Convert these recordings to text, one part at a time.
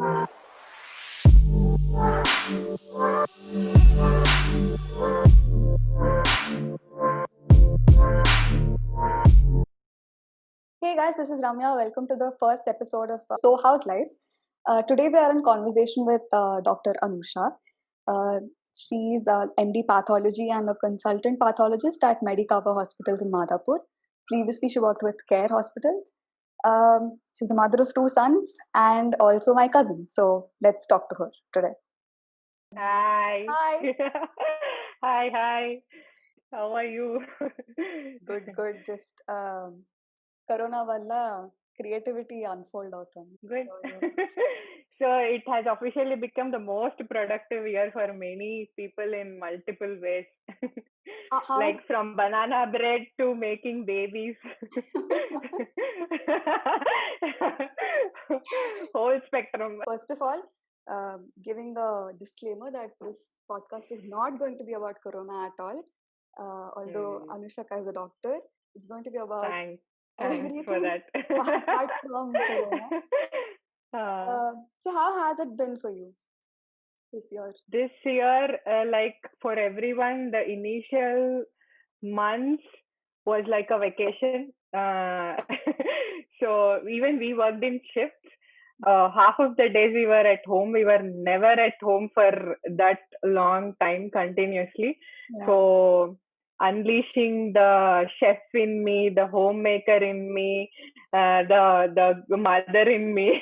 Hey guys, this is Ramya. Welcome to the first episode of So How's Life. Today we are in conversation with Dr. Anusha. She's an MD pathology and a consultant pathologist at Medicover Hospitals in Madhapur. Previously, she worked with Care Hospitals. She's a mother of 2 sons and also my cousin. So let's talk to her today. Hi. Hi. Hi. How are you? Good. Just Corona valla creativity unfold అవుతుంది. Good. So, So it has officially become the most productive year for many people in multiple ways. how's Like from banana bread to making babies. Whole spectrum. First of all, giving a disclaimer that this podcast is not going to be about Corona at all. Although Anushaka is a doctor, it's going to be about Thanks for everything that. apart from Corona. So, how has it been for you this year? This year, like for everyone, the initial months was like a vacation. So even we worked in shifts. Half of the days we were at home. We were never at home for that long time continuously. Yeah. So unleashing the chef in me, the homemaker in me, the mother in me.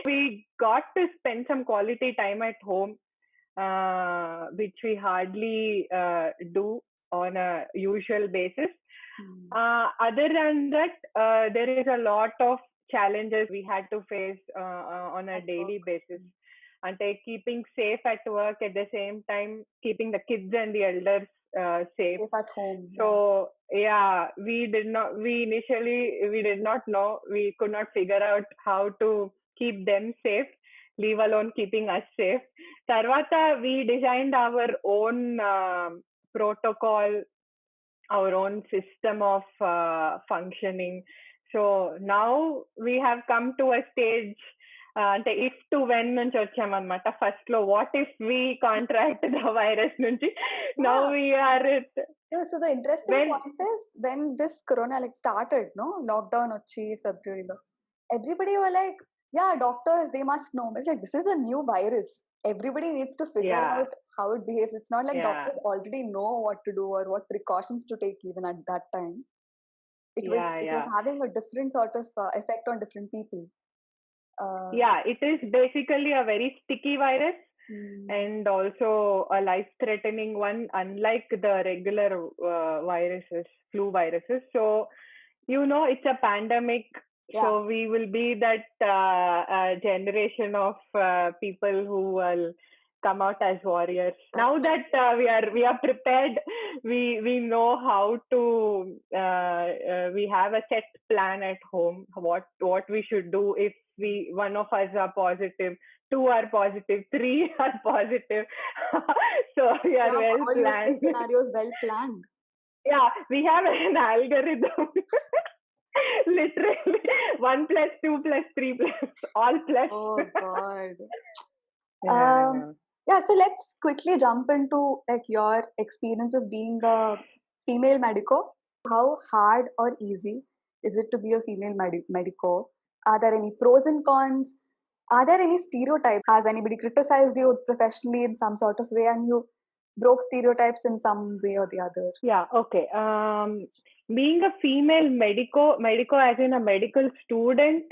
We got to spend some quality time at home, which we hardly do on a usual basis. Other than that, there is a lot of challenges we had to face on a daily basis. And keeping safe at work, at the same time keeping the kids and the elders safe. Safe at home. So yeah, we did not know, we could not figure out how to keep them safe, leave alone keeping us safe. Tarvata, we designed our own protocol, our own system of functioning. So now we have come to a stage, అంటే if to when నుంచి వచ్చామన్నమాట. First లో what if we contract the virus నుంచి, now we are it. Yeah, so the interesting point is when this corona like started, no lockdown vachi February lo, everybody were like, yeah, doctors they must know. It's like this is a new virus. Everybody needs to figure out how it behaves. It's not like doctors already know what to do or what precautions to take even at that time. It was having a different sort of effect on different people. It is basically a very sticky virus. And also a life-threatening one, unlike the regular viruses, flu viruses. So, it's a pandemic. Yeah. So we will be that generation of people who will come out as warriors. Now that we are prepared, we know how to. We have a set plan at home. What we should do if one of us are positive, 2 are positive, 3 are positive. So we are well planned. All scenarios well planned. Yeah, we have an algorithm. Literally 1 plus 2 plus 3 plus all plus. Oh God. Yeah, so let's quickly jump into like your experience of being a female medico. How hard or easy is it to be a female medico? Are there any pros and cons? Are there any stereotypes? Has anybody criticized you professionally in some sort of way and you broke stereotypes in some way or the other? Yeah, okay. Being a female medico as in a medical student,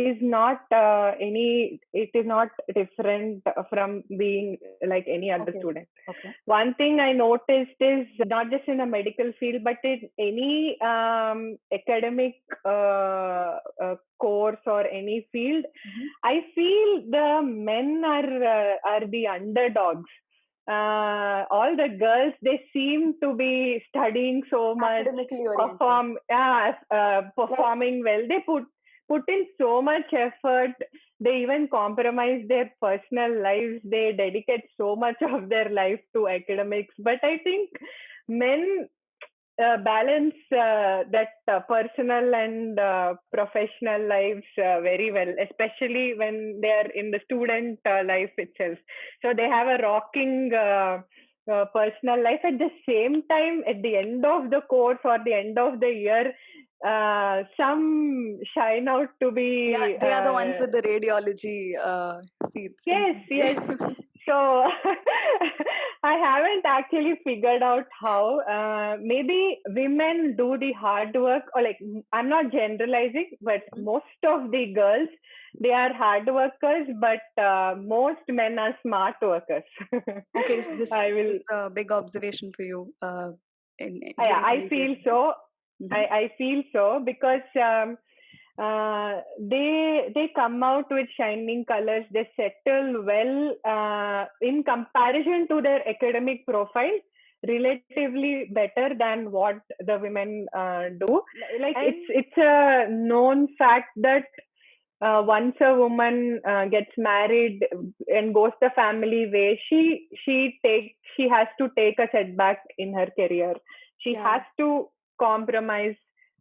is not it is not different from being like any other student. Okay. One thing I noticed is not just in the medical field, but in any academic course or any field, I feel the men are the underdogs. All the girls, they seem to be studying so much, performing well. They put in so much effort. They even compromise their personal lives. They dedicate so much of their life to academics. But I think men balance that personal and professional lives very well, especially when they are in the student life itself. So they have a rocking personal life. At the same time, at the end of the course or the end of the year, some shine out to Yeah, be they are the ones with the radiology seats in yes, yes. PG. So I haven't actually figured out how. Maybe women do the hard work, or like I'm not generalizing, but most of the girls they are hard workers, but most men are smart workers. Okay, so this I will. is a big observation for you Yeah, during your I BBS feel as well. so. Mhm. I feel so because they come out with shining colors. They settle well in comparison to their academic profile, relatively better than what the women do. Like it's a known fact that once a woman gets married and goes the family way, she has to take a setback in her career. She Yeah. has to compromise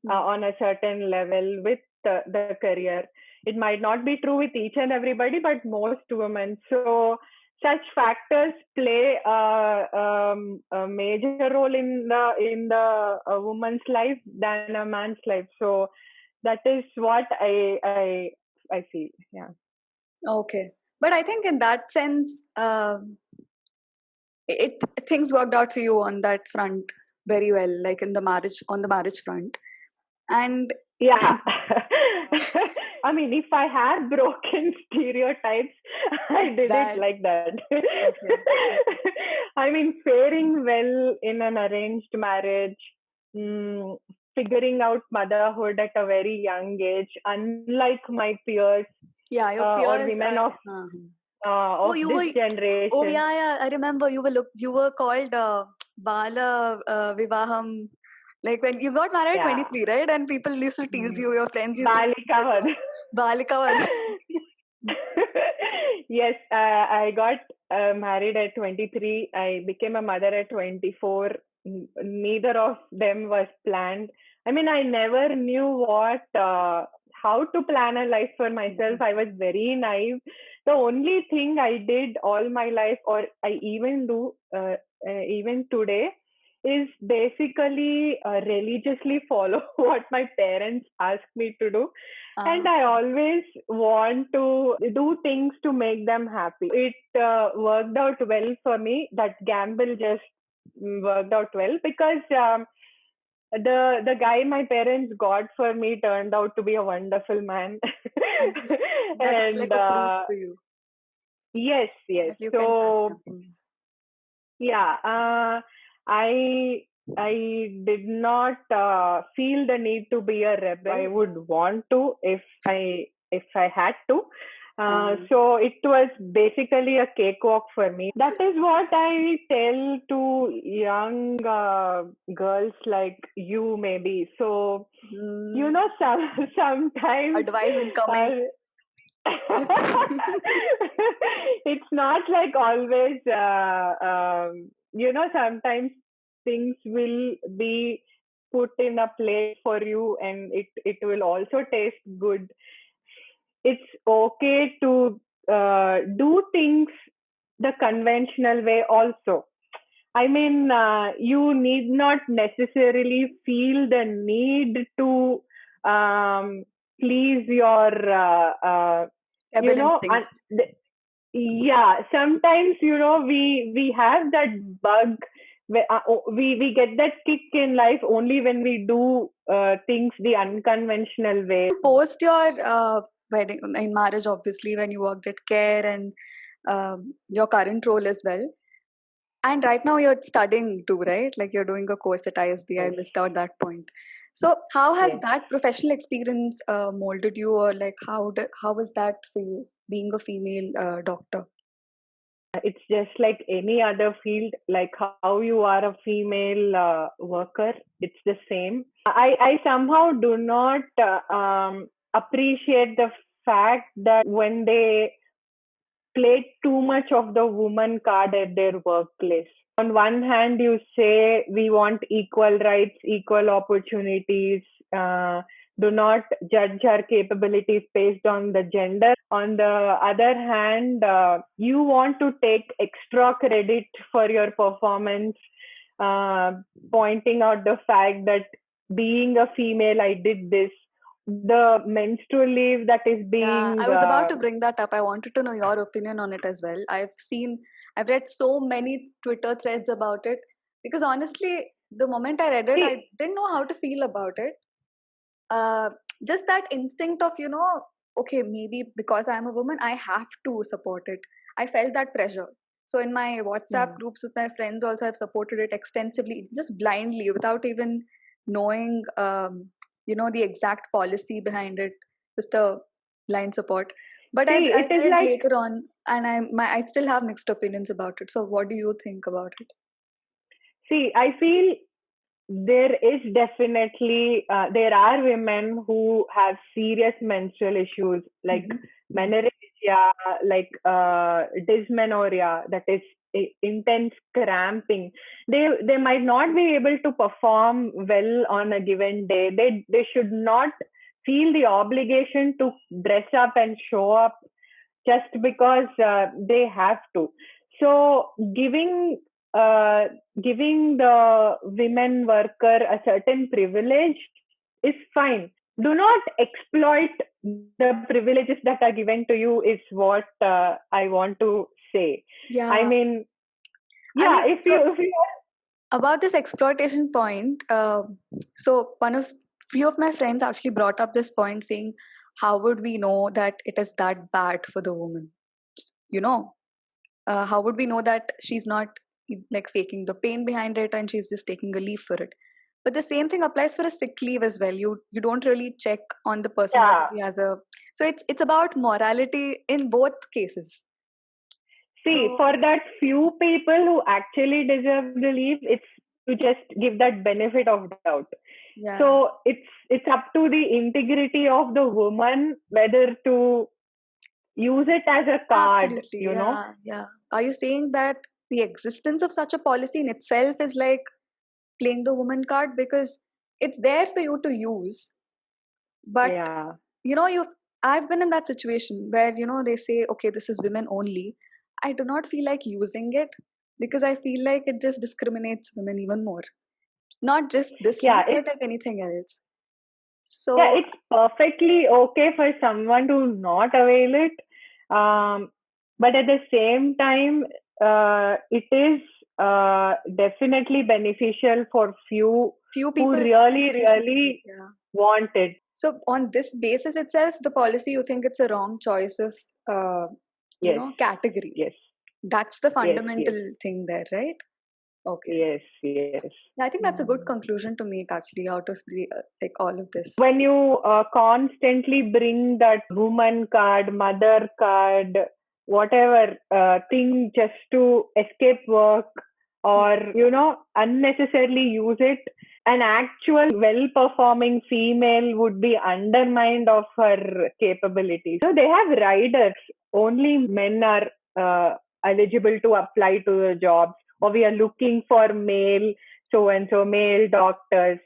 on a certain level with the career. It might not be true with each and everybody, but most women. So such factors play a major role in the woman's life than a man's life. So that is what I feel. Yeah. Okay. But I think in that sense, it things worked out for you on that front very well, like in the marriage on the marriage front. And Yeah. I mean, if I had broken stereotypes, I did it that like that. okay. I mean, faring well in an arranged marriage, mm, figuring out motherhood at a very young age, unlike my peers Yeah, your or peers women are. Oh, of you this were. Oh, generation. yeah, yeah. I remember you were called Bala Vivaham. Like when you got married at Yeah. 23, right? And people used to tease Mm. you. Your friends used to tease you Balikavad. as Balikavad. Yes, I got married at 23. I became a mother at 24. Neither of them was planned. I mean, I never knew how to plan a life for myself. I was very naive. The only thing I did all my life, or I even do even today, is basically religiously follow what my parents ask me to do, and I always want to do things to make them happy. It worked out well for me. That gamble just worked out well because the guy my parents got for me turned out to be a wonderful man. Fantastic. That was like And a proof for you yes, yes. that you can trust So them. yeah, I did not feel the need to be a rebel. I would want to if I had to. So it was basically a cakewalk for me. That is what I tell to young girls like you, maybe. So you know, sometimes Advice incoming. it's not like always sometimes things will be put in a place for you and it will also taste good. It's okay to do things the conventional way also. I mean, you need not necessarily feel the need to um, please your, you Rebel know, instincts. yeah. Sometimes we have that bug. Where, we get that kick in life only when we do things the unconventional way. Post your wedding in marriage, obviously, when you worked at Care and your current role as well. And right now you're studying too, right? Like you're doing a course at ISB. I Yes. missed out that point. So how has Yes. that professional experience molded you, or like how was that for you being a female doctor? It's just like any other field, like how you are a female worker, it's the same. I somehow do not appreciate the fact that when they played too much of the woman card at their workplace. On one hand, you say we want equal rights, equal opportunities, do not judge our capabilities based on the gender. On the other hand, you want to take extra credit for your performance, uh, pointing out the fact that being a female, I did this. The menstrual leave that is Yeah, being I was about to bring that up. I wanted to know your opinion on it as well. I've read so many Twitter threads about it because honestly, the moment I read it, I see, didn't know how to feel about it. Uh, just that instinct of, okay, maybe because I'm a woman, I have to support it. I felt that pressure. So in my WhatsApp hmm. groups with my friends, also I've supported it extensively, just blindly, without even knowing, the exact policy behind it. Just a blind support. But See, I it is read like, later on, and I still have mixed opinions about it. So what do you think about it? see, I feel there is definitely, there are women who have serious menstrual issues like Hmm. menorrhagia, like dysmenorrhea, that is intense cramping. They might not be able to perform well on a given day. They should not feel the obligation to dress up and show up just because they have to. So uh, giving the women worker a certain privilege is fine. Do not exploit the privileges that are given to you. Is what I want to say. I Yeah, mean, I yeah. mean, If so you about this exploitation point, so one of few of my friends actually brought up this point, saying, "How would we know that it is that bad for the woman? You know, how would we know that she's not like faking the pain behind it and she's just taking a leave for it?" But the same thing applies for a sick leave as well. You don't really check on the person whether yeah. he has a. So it's about morality in both cases. See, So for that few people who actually deserve the leave, it's to just give that benefit of doubt. yeah. So it's up to the integrity of the woman whether to use it as a card, Absolutely, you know. yeah, yeah. Are you saying that the existence of such a policy in itself is like playing the woman card because it's there for you to use, but Yeah. you've I've been in that situation where they say, okay, this is women only. I do not feel like using it because I feel like it just discriminates women even more. Not just this Yeah, leave, but like anything else. yeah, So it's perfectly okay for someone to not avail it. But at the same time, it is definitely beneficial for few few who people really, definitely need it. really Yeah. want it. So on this basis itself, the policy, you think it's a wrong choice of, Yes, category. yes, That's the yes, yes, fundamental thing there, right? Okay. yes, yes. Yeah, I think that's a good Mm. conclusion to make actually out of the like all of this. When you constantly bring that woman card, mother card, whatever thing just to escape work or, unnecessarily use it, an actual well performing female would be undermined of her capabilities. So they have riders. Only men are eligible to apply to the jobs, or we are looking for male so and so male doctors.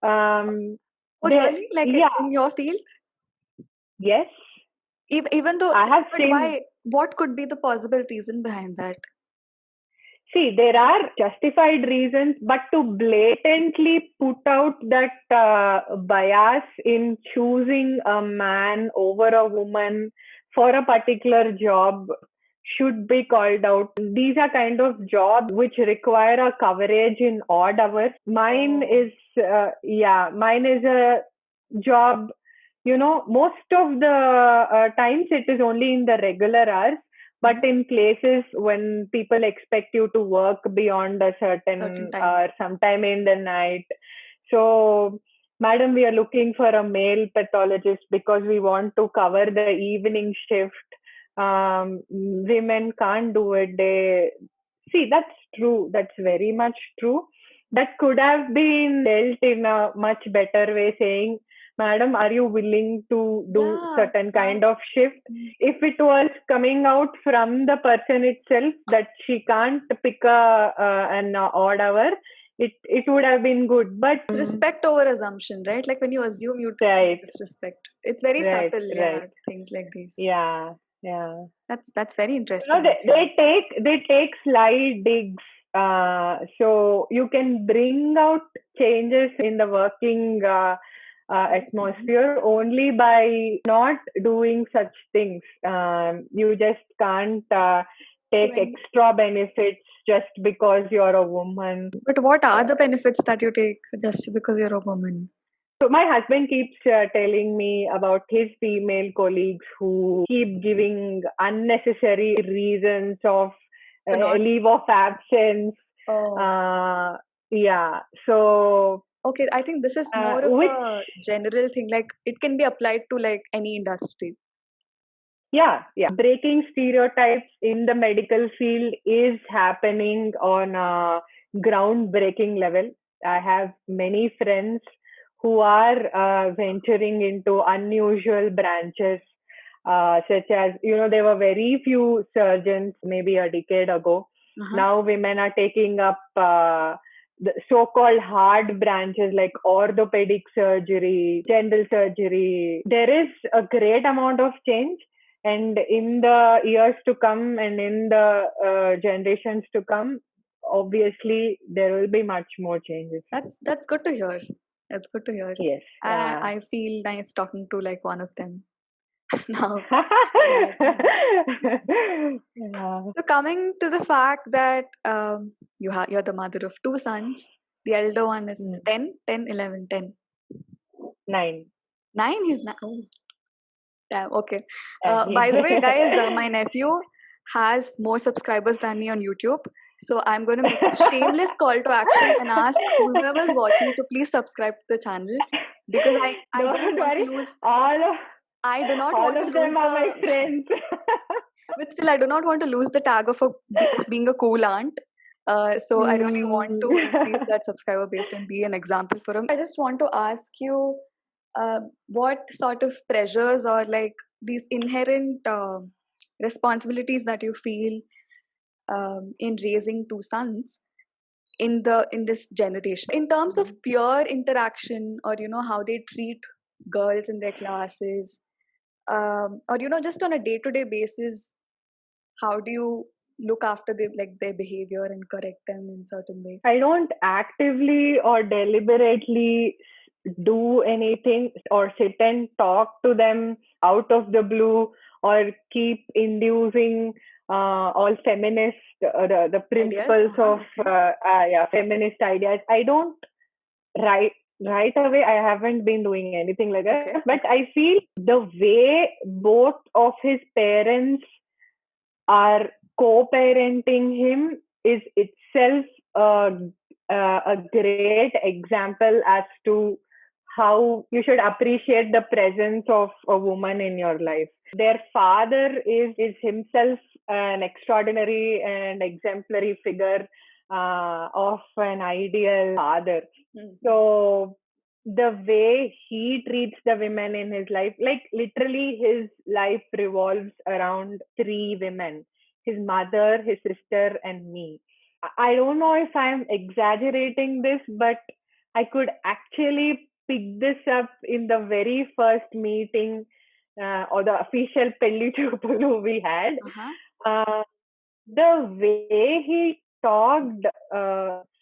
Um, Oh, they, really? Like yeah, in your field? yes, Even though, I have but seen. why? What could be the possible reason behind that? See, there are justified reasons, but to blatantly put out that bias in choosing a man over a woman for a particular job should be called out. These are kind of jobs which require a coverage in odd hours. Oh, Mine is a job, most of the times it is only in the regular hours, mhm. but in places when people expect you to work beyond a Certain certain time. hour, sometime in the night. So, madam, we are looking for a male pathologist because we want to cover the evening shift. Women can't do it. They see, that's true. That's very much true. That could have been dealt in a much better way, saying madam, are you willing to do Yeah, certain kind fast. of shift? If it was coming out from the person itself that she can't pick an odd hour, it would have been good. But Respect over assumption, right? Like when you assume, you right, disrespect. It's very right, subtle, yeah, right. things like these. Yeah, yeah. That's very You know, interesting, actually. they take slight digs, so you can bring out changes in the working atmosphere only by not doing such things. You just can't So take extra benefits just because you're a woman. but what are the benefits that you take just because you're a woman? So my husband keeps telling me about his female colleagues who keep giving unnecessary reasons of So not leave of absence. oh Uh, yeah. So okay. I think this is more of which a general thing. Like it can be applied to like any industry. yeah, breaking stereotypes in the medical field is happening on a groundbreaking level. I have many friends who are venturing into unusual branches, such as, there were very few surgeons maybe a decade ago. Now women are taking up the so-called hard branches like orthopedic surgery, general surgery. There is a great amount of change, and in the years to come and in the generations to come, obviously there will be much more changes. That's good to hear. That's good to hear. Yes. And I feel nice talking to like one of them now. That, Yeah. so coming to the fact that you're the mother of two sons. The elder one is 10, 10, 11, 10. 9. 9 he's not. Oh, damn, okay. By the way, guys, my nephew has more subscribers than me on YouTube. So I'm going to make a shameless call to action and ask whoever's watching to please subscribe to the channel because I don't Don't want to worry, lose. all of I do not all want to of lose them are my the. friends. But still, I do not want to lose the tag of of being a cool aunt. So I really want to increase that subscriber base and be an example for him. I just want to ask you, what sort of pressures or like these inherent responsibilities that you feel in raising two sons in this generation, in terms of peer interaction, or how they treat girls in their classes, or just on a day-to-day basis, how do you look after their behavior and correct them in certain way? I don't actively or deliberately do anything or sit and talk to them out of the blue or keep inducing all feminist the Ideas? principles of Okay. feminist ideas. I don't right right away. I haven't been doing anything like that, Okay. but I feel the way both of his parents are co-parenting him is itself a great example as to how you should appreciate the presence of a woman in your life. Their father is himself an extraordinary and exemplary figure of an ideal father. So the way he treats the women in his life, like literally his life revolves around 3 women: his mother, his sister, and me. I don't know if I'm exaggerating this, but I could actually pick this up in the very first meeting or the official Pelli Chupulu we had. Uh, the way he talked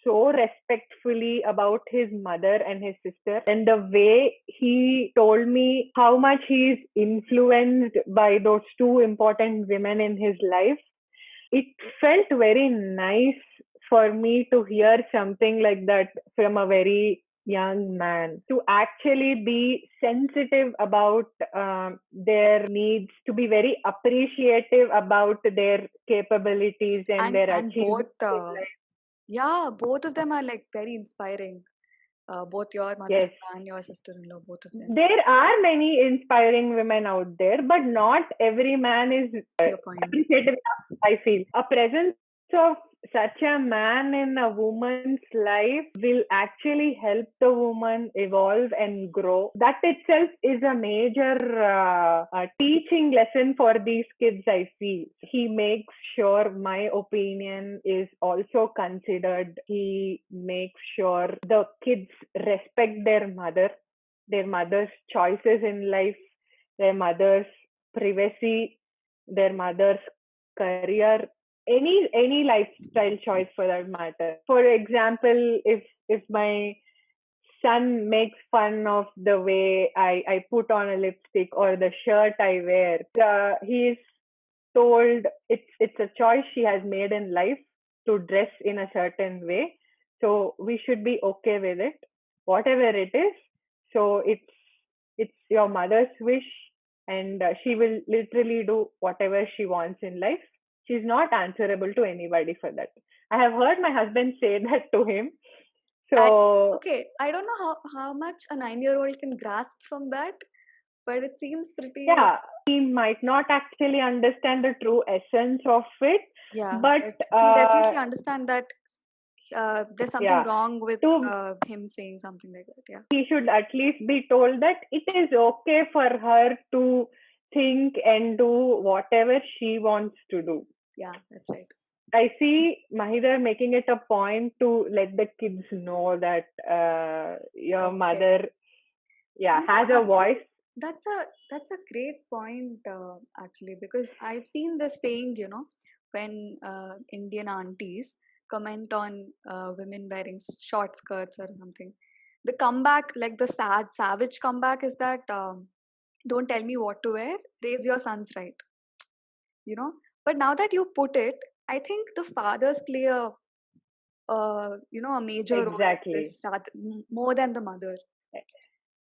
so respectfully about his mother and his sister, and the way he told me how much he's influenced by those 2 important women in his life, it felt very nice for me to hear something like that from a very young man, to actually be sensitive about their needs, to be very appreciative about their capabilities and their And achievements both in life. yeah, both of them are like very inspiring. Both your Yes, mother-in-law and your sister-in-law, both of them. there are many inspiring women out there, but not every man is To your point. appreciative enough, I feel. A presence of such a man in a woman's life will actually help the woman evolve and grow. That itself is a major teaching lesson for these kids, I feel. He makes sure my opinion is also considered. He makes sure the kids respect their mother's choices in life, their mother's privacy, their mother's career, any lifestyle choice for that matter. For example, if my son makes fun of the way I put on a lipstick or the shirt I wear, he's told it's a choice she has made in life to dress in a certain way. So we should be okay with it, whatever it is. So it's your mother's wish, and she will literally do whatever she wants in life. She's not answerable to anybody for that. I have heard my husband say that to him. I, So okay, I don't know how much a 9-year-old can grasp from that, but it seems pretty. yeah, he might not actually understand the true essence of it, Yeah, but but he'll definitely understand that there's something yeah, wrong with to him saying something like that. Yeah, he should at least be told that it is okay for her to think and do whatever she wants to do. yeah, that's right. I see Mahidar making it a point to let the kids know that your Okay. mother, yeah, You know, has a actually, voice. that's a great point, actually, because I've seen this saying, when Indian aunties comment on women wearing short skirts or something. The comeback, like the savage comeback, is that don't tell me what to wear, raise your sons right, you know. But now that you put it, I think the fathers play a major role in this, Exactly. more than the mother,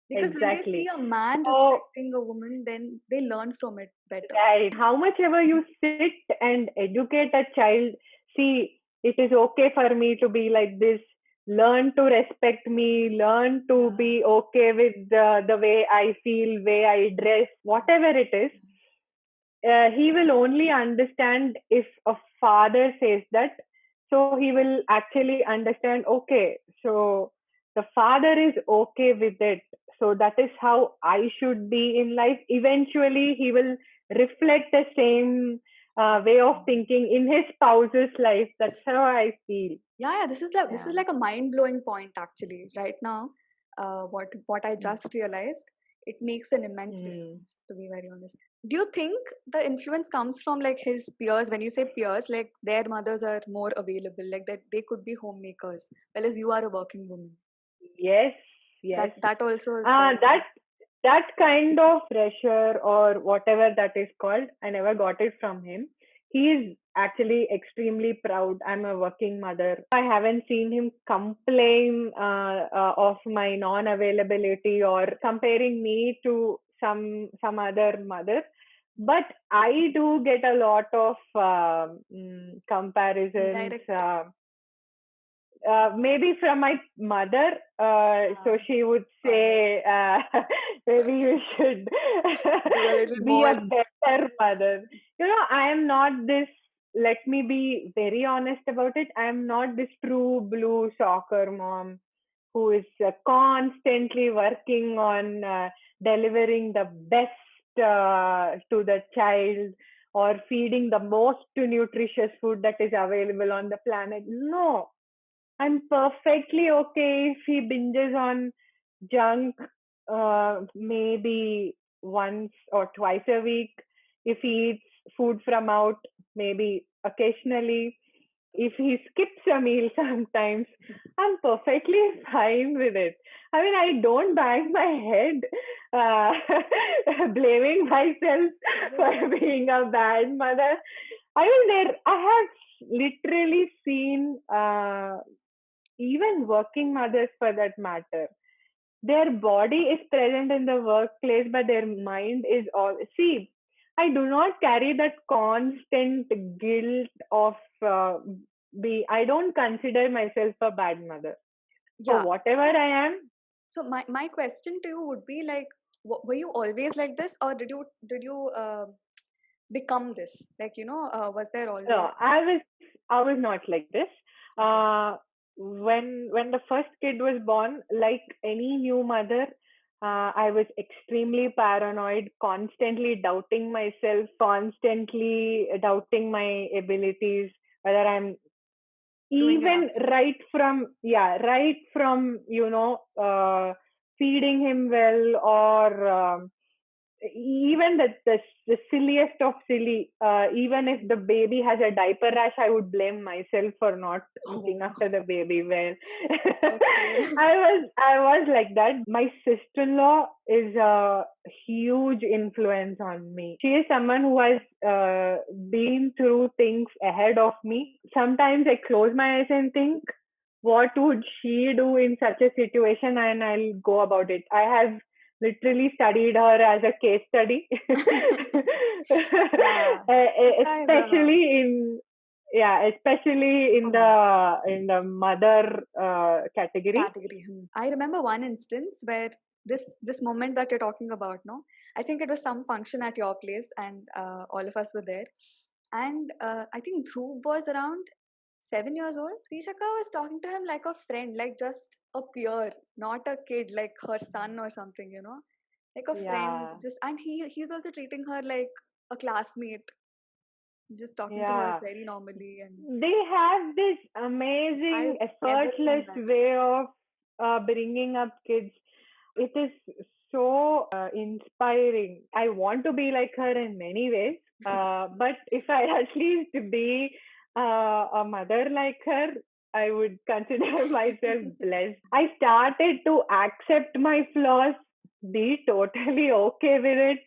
because when they see Exactly. a man So, respecting a woman, then they learn from it better. right. How much ever you sit and educate a child, see, it is okay for me to be like this. Learn to respect me. Learn to Yeah, be okay with the way I feel, way I dress, yeah, whatever it is. He will only understand if a father says that. So he will actually understand, okay, so the father is okay with it. So that is how I should be in life. Eventually, he will reflect the same yeah, way of yeah. thinking in his spouse's life. That's how I feel. Yeah, yeah, this is Yeah. like a mind-blowing point actually. Right now, what I just realized, it makes an immense Mm. difference, to be very honest. Do you think the influence comes from like his peers? When you say peers, like their mothers are more available, like that they could be homemakers, whereas you are a working woman. Yes, yes. That also is there. That kind of pressure or whatever that is called, I never got it from him. He is actually extremely proud. I'm a working mother. I haven't seen him complain of my non-availability or comparing me to some other mother. But I do get a lot of comparisons. Indirect. Maybe from my mother. So Uh, she would all right. say, maybe you should Do a little be a more. better mother. I am not this, let me be very honest about it. I am not this true blue soccer mom who is constantly working on delivering the best to the child or feeding the most nutritious food that is available on the planet. No, I'm perfectly okay if he binges on junk, maybe once or twice a week. If he eats food from out, maybe occasionally. If he skips a meal sometimes, I'm perfectly fine with it. I mean, I don't bang my head blaming myself for being a bad mother. I mean, I have literally seen even working mothers for that matter, their body is present in the workplace but their mind is all, see, I do not carry that constant guilt of I don't consider myself a bad mother for Yeah. whatever So I am. So my question to you would be like, were you always like this, or did you become this? Like, was there No, always? I was not like this. When the first kid was born, like any new mother, I was extremely paranoid, constantly doubting myself, constantly doubting my abilities, whether I'm Doing enough. even right from feeding him well, or even the silliest of silly, even if the baby has a diaper rash, I would blame myself for not Oh, looking after the baby well. okay. I was like that. My sister-in-law is a huge influence on me. She is someone who has been through things ahead of me. Sometimes I close my eyes and think, what would she do in such a situation, and I'll go about it. I have literally studied her as a case study. Yeah, Srishaka is a Especially in superwoman the mother category. category. I remember one instance where this moment that you're talking about, no, I think it was some function at your place, and all of us were there. And I think Dhruv was around 7 years old. Srishaka was talking to him like a friend, like just a peer, not a kid, like her son or something, like a friend. Yeah, Just and he's also treating her like a classmate, just talking to her yeah. very normally. And They have this amazing, I've never effortless seen that. way of bringing up kids. It is so inspiring. I want to be like her in many ways, but if I at least be a mother like her, I would consider myself blessed. I started to accept my flaws, be totally okay with it,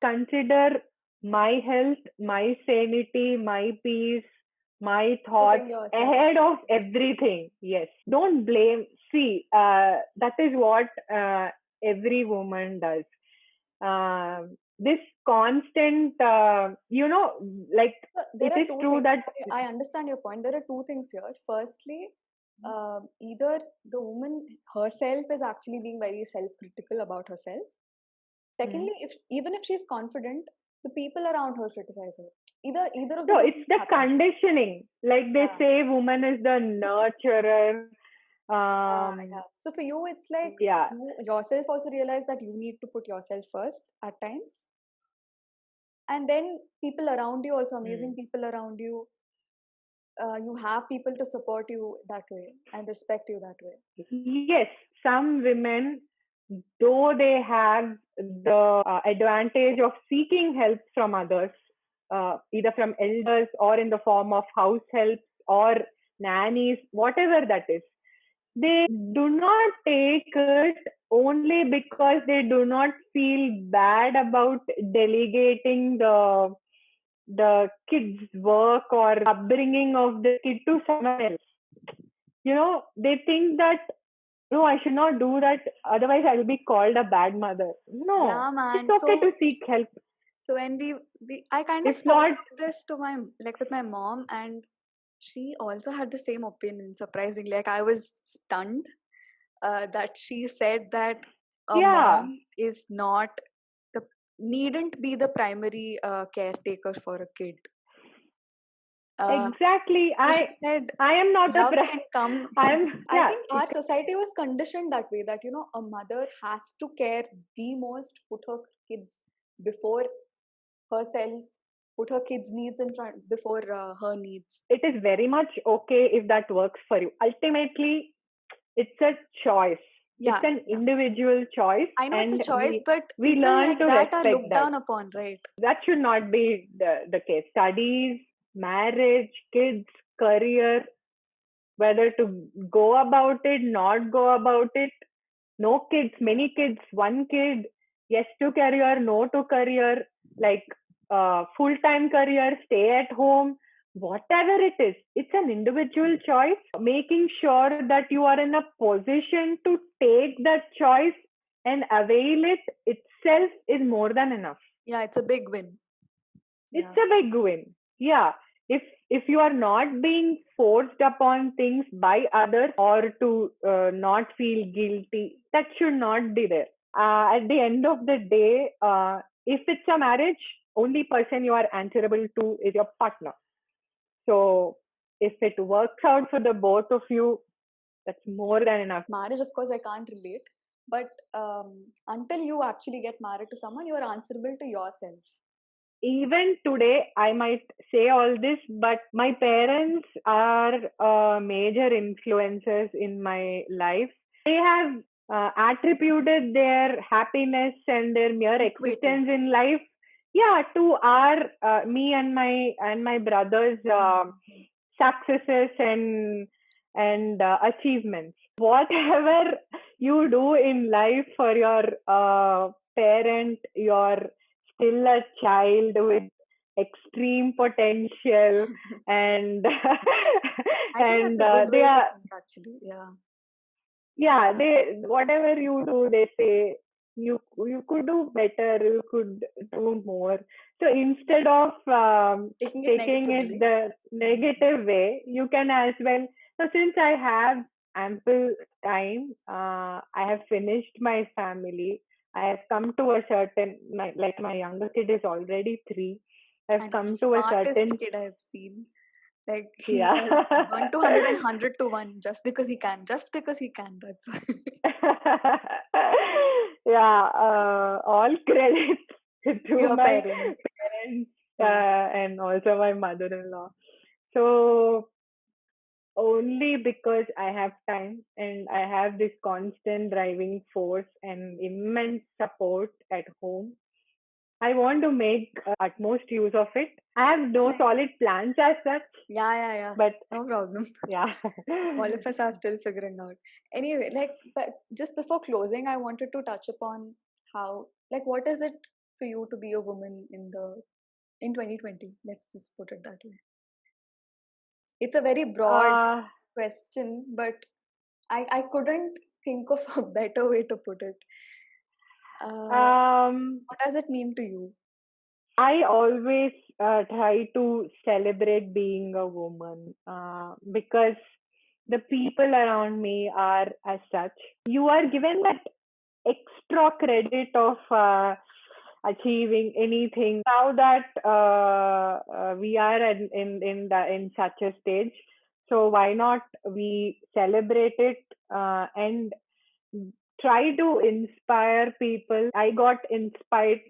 consider my health, my sanity, my peace, my thoughts Putting yourself ahead of first. everything. Yes. Don't blame. See, that is what every woman does. This constant, like, So there it are is two true things. that, I understand your point. There are two things here. Firstly, either the woman herself is actually being very self-critical about herself. hmm. Secondly, if even if she's confident, the people around her criticize her. Either of the No, two it's things the happen. conditioning. Like they Yeah. say, woman is the So for, nurturer. yeah. So for you, it's like Yeah. you yourself also realize that you need to put yourself first at times, and then people around you also, amazing Hmm. people around you, you have people to support you that way and respect you that way. Yes, some women, though they have the advantage of seeking help from others, either from elders or in the form of house helps or nannies, whatever that is, they do not take it only because they do not feel bad about delegating the kid's work or upbringing of the kid to someone else. They think that, no, I should not do that, otherwise I'll be called a bad mother. No, Yeah, it's man. okay to seek help. So when we I kind of If spoke not, about this to my like with my mom, and she also had the same opinion. Surprisingly, like I was stunned that she said that a yeah, mom is not the needn't be the primary caretaker for a kid. Uh, exactly. so she I said I am not a love can come. I'm I yeah. think our society was conditioned that way, that a mother has to care the most, put her kids before herself, put her kids' needs in front before her needs. It is very much okay if that works for you. Ultimately, it's a choice. It's Yeah, an yeah. individual choice, I know it's a and choice, but we people learn like to that are respect looked that. down upon, right? That should not be the case. Studies, marriage, kids, career, whether to go about it, not go about it. No kids, many kids, one kid, yes to career, no to career, like full time career, stay at home, whatever it is, it's an individual choice. Making sure that you are in a position to take that choice and avail it itself is more than enough. Yeah, it's a big win. It's Yeah. a big win. Yeah. If you are not being forced upon things by others, or to not feel guilty, that should not be there. At the end of the day, if it's a marriage, only person you are answerable to is your partner. So if it works out for the both of you, that's more than enough. Marriage, of course, I can't relate. But until you actually get married to someone, you are answerable to yourself. Even today, I might say all this, but my parents are major influences in my life. They have attributed their happiness and their mere Equated. existence in life, yeah, to our me and my brothers' successes and achievements. Whatever you do in life for your parent, you're still a child with extreme potential and I think and that's a good they way to are, think, actually. Yeah. yeah, they, whatever you do, they say you could do better, you could do more. So instead of Taking it taking it negatively. the negative way, you can as well. So since I have ample time, I have finished my family. I have come to a certain, like my younger kid is already 3. I've And come to a smartest certain, kid I've seen. Like, he yeah. does 1 to 100 and 100 to 1 just because he can. Just because he can. That's all. Yeah, all credit to Your my parents. parents Yeah. and also my mother-in-law. So only because I have time and I have this constant driving force and immense support at home, I want to make utmost use of it. I have no Nice. solid plans as such, Yeah. but No problem. yeah. All of us are still figuring out. Anyway, like, but just before closing, I wanted to touch upon how, like, what is it for you to be a woman in 2020? Let's just put it that way. It's a very broad uh, question, but I couldn't think of a better way to put it. um, What does it mean to you? I always try to celebrate being a woman because the people around me are as such. You are given that extra credit of achieving anything now that we are in such a stage. So why not we celebrate it and try to inspire people. I got inspired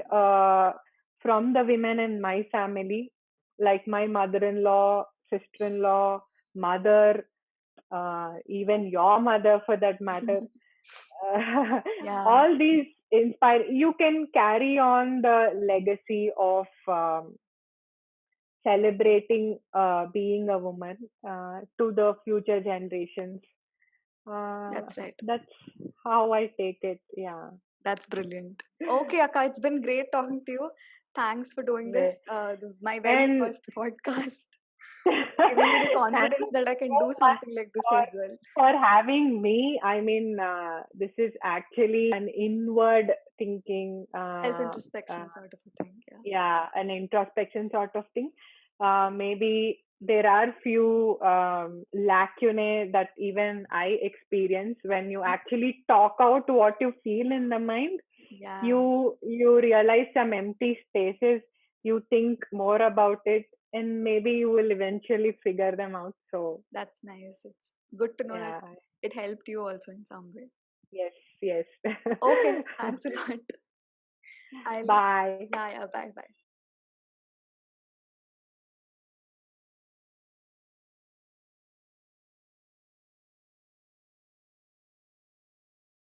from the women in my family, like my mother-in-law, sister-in-law, mother, even your mother for that matter. Yeah, All these inspire. You can carry on the legacy of celebrating being a woman to the future generations. that's right. That's how I take it. Yeah. That's brilliant. Okay, Akka, it's been great talking to you. Thanks for doing Yeah. this. My very And first podcast, giving me the thank confidence you that I can so do much something like this for as well. having me. I mean, this is actually an inward thinking, Self introspection sort of a thing. Yeah. yeah, an introspection sort of thing. Maybe there are few lacunae that even I experience when you actually talk out what you feel in the mind. Yeah, You realize some empty spaces. You think more about it, and maybe you will eventually figure them out. So that's nice. It's good to know that yeah, it helped you also in some way. yes, yes. Okay, thanks a lot. I'll, Bye. yeah, bye.